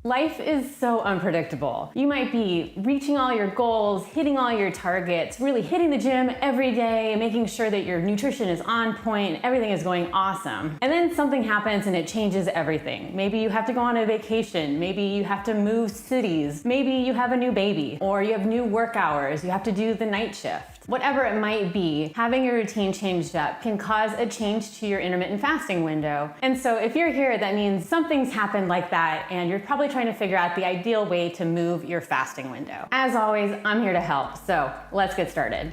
Life is so unpredictable. You might be reaching all your goals, hitting all your targets, really hitting the gym every day, making sure that your nutrition is on point, everything is going awesome. And then something happens and it changes everything. Maybe you have to go on a vacation, maybe you have to move cities, maybe you have a new baby, or you have new work hours, you have to do the night shift. Whatever it might be, having your routine changed up can cause a change to your intermittent fasting window. And so if you're here, that means something's happened like that, and you're probably trying to figure out the ideal way to move your fasting window. As always, I'm here to help, so let's get started.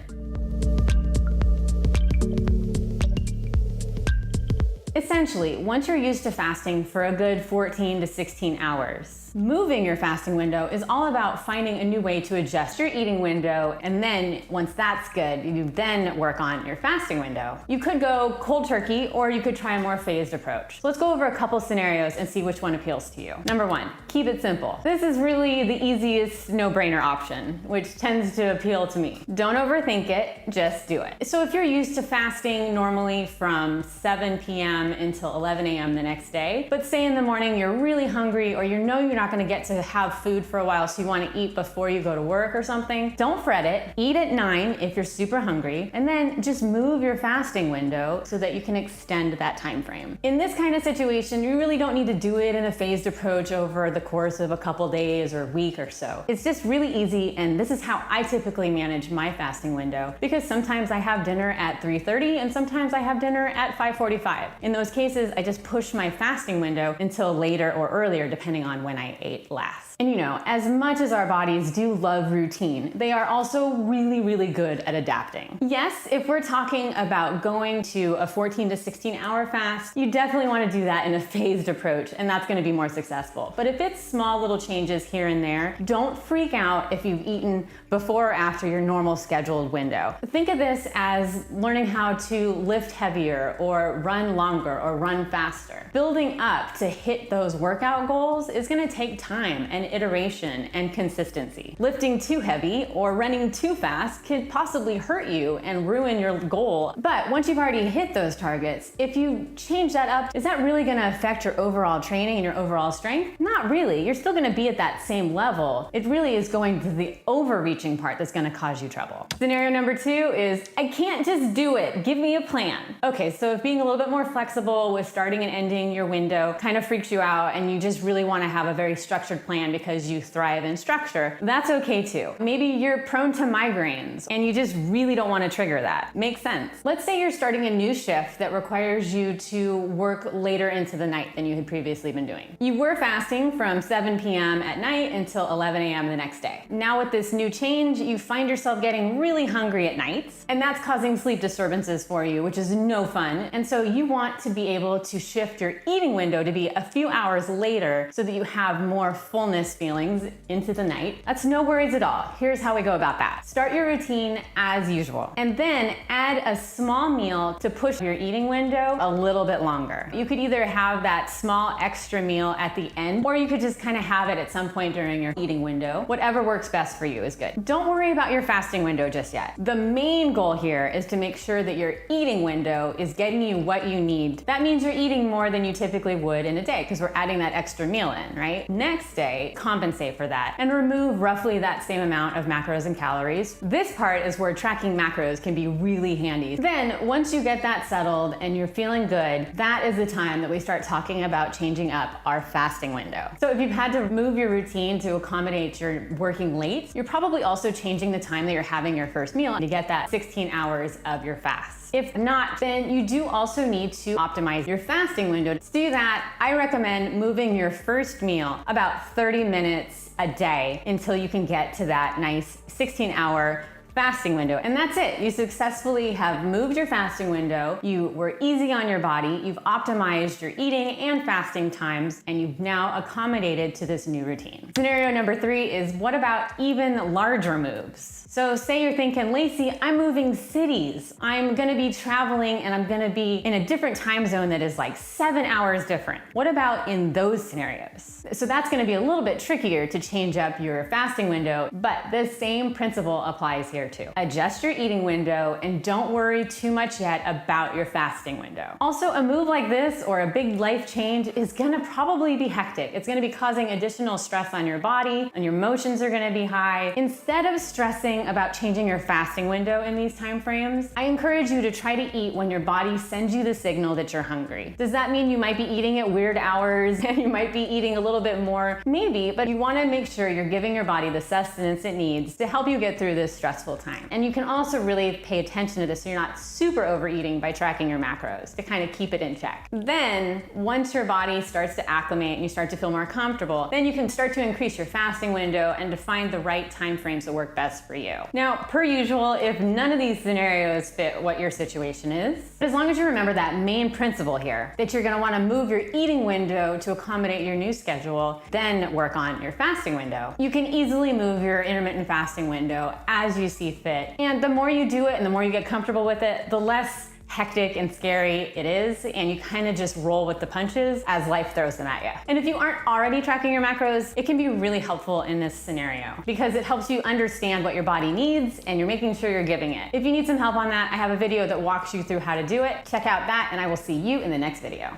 Essentially, once you're used to fasting for a good 14 to 16 hours, moving your fasting window is all about finding a new way to adjust your eating window, and then once that's good, you then work on your fasting window. You could go cold turkey, or you could try a more phased approach. So let's go over a couple scenarios and see which one appeals to you. Number one, keep it simple. This is really the easiest no-brainer option, which tends to appeal to me. Don't overthink it, just do it. So if you're used to fasting normally from 7 p.m. until 11 a.m. the next day, but say in the morning you're really hungry, or you know you're not going to get to have food for a while, so you want to eat before you go to work or something, don't fret it. Eat at 9 if you're super hungry, and then just move your fasting window so that you can extend that time frame. In this kind of situation, you really don't need to do it in a phased approach over the course of a couple days or week or so. It's just really easy, and this is how I typically manage my fasting window, because sometimes I have dinner at 3:30 and sometimes I have dinner at 5:45. In those cases, I just push my fasting window until later or earlier, depending on when I ate last. And you know, as much as our bodies do love routine, they are also really good at adapting. Yes, if we're talking about going to a 14 to 16 hour fast, you definitely want to do that in a phased approach, and that's going to be more successful. But if it's small little changes here and there, don't freak out if you've eaten before or after your normal scheduled window. Think of this as learning how to lift heavier, or run longer, or run faster. Building up to hit those workout goals is going to take time and iteration and consistency. Lifting too heavy or running too fast could possibly hurt you and ruin your goal. But once you've already hit those targets, if you change that up, is that really going to affect your overall training and your overall strength? Not really. You're still going to be at that same level. It really is going to the overreaching part that's going to cause you trouble. Scenario number 2 is, I can't just do it. Give me a plan. Okay, so if being a little bit more flexible with starting and ending your window kind of freaks you out, and you just really want to have a very structured plan because you thrive in structure, that's okay too. Maybe you're prone to migraines and you just really don't want to trigger that. Makes sense. Let's say you're starting a new shift that requires you to work later into the night than you had previously been doing. You were fasting from 7 p.m. at night until 11 a.m. the next day. Now with this new change, you find yourself getting really hungry at nights, and that's causing sleep disturbances for you, which is no fun. And so you want to be able to shift your eating window to be a few hours later so that you have more fullness feelings into the night. That's no worries at all. Here's how we go about that. Start your routine as usual, and then add a small meal to push your eating window a little bit longer. You could either have that small extra meal at the end, or you could just kind of have it at some point during your eating window. Whatever works best for you is good. Don't worry about your fasting window just yet. The main goal here is to make sure that your eating window is getting you what you need. That means you're eating more than you typically would in a day, because we're adding that extra meal in, right? Next day, compensate for that and remove roughly that same amount of macros and calories. This part is where tracking macros can be really handy. Then once you get that settled and you're feeling good, that is the time that we start talking about changing up our fasting window. So if you've had to move your routine to accommodate your working late, you're probably also changing the time that you're having your first meal to get that 16 hours of your fast. If not, then you do also need to optimize your fasting window. To do that, I recommend moving your first meal about 30 minutes a day until you can get to that nice 16-hour fasting window. And that's it. You successfully have moved your fasting window. You were easy on your body. You've optimized your eating and fasting times, and you've now accommodated to this new routine. Scenario number 3 is, what about even larger moves? So say you're thinking, Lacey, I'm moving cities. I'm gonna be traveling and I'm gonna be in a different time zone that is like 7 hours different. What about in those scenarios? So that's gonna be a little bit trickier to change up your fasting window, but the same principle applies here here too. Adjust your eating window and don't worry too much yet about your fasting window. Also, a move like this or a big life change is gonna probably be hectic. It's gonna be causing additional stress on your body and your emotions are gonna be high. Instead of stressing about changing your fasting window in these time frames, I encourage you to try to eat when your body sends you the signal that you're hungry. Does that mean you might be eating at weird hours and you might be eating a little bit more? Maybe, but you wanna make sure you're giving your body the sustenance it needs to help you get through this stressful time. And you can also really pay attention to this so you're not super overeating by tracking your macros to kind of keep it in check. Then, once your body starts to acclimate and you start to feel more comfortable, then you can start to increase your fasting window and to find the right time frames that work best for you. Now, per usual, if none of these scenarios fit what your situation is, as long as you remember that main principle here, that you're gonna wanna move your eating window to accommodate your new schedule, then work on your fasting window. You can easily move your intermittent fasting window as you see fit. And the more you do it and the more you get comfortable with it, the less hectic and scary it is, and you kind of just roll with the punches as life throws them at you. And if you aren't already tracking your macros, it can be really helpful in this scenario because it helps you understand what your body needs and you're making sure you're giving it. If you need some help on that, I have a video that walks you through how to do it. Check out that and I will see you in the next video.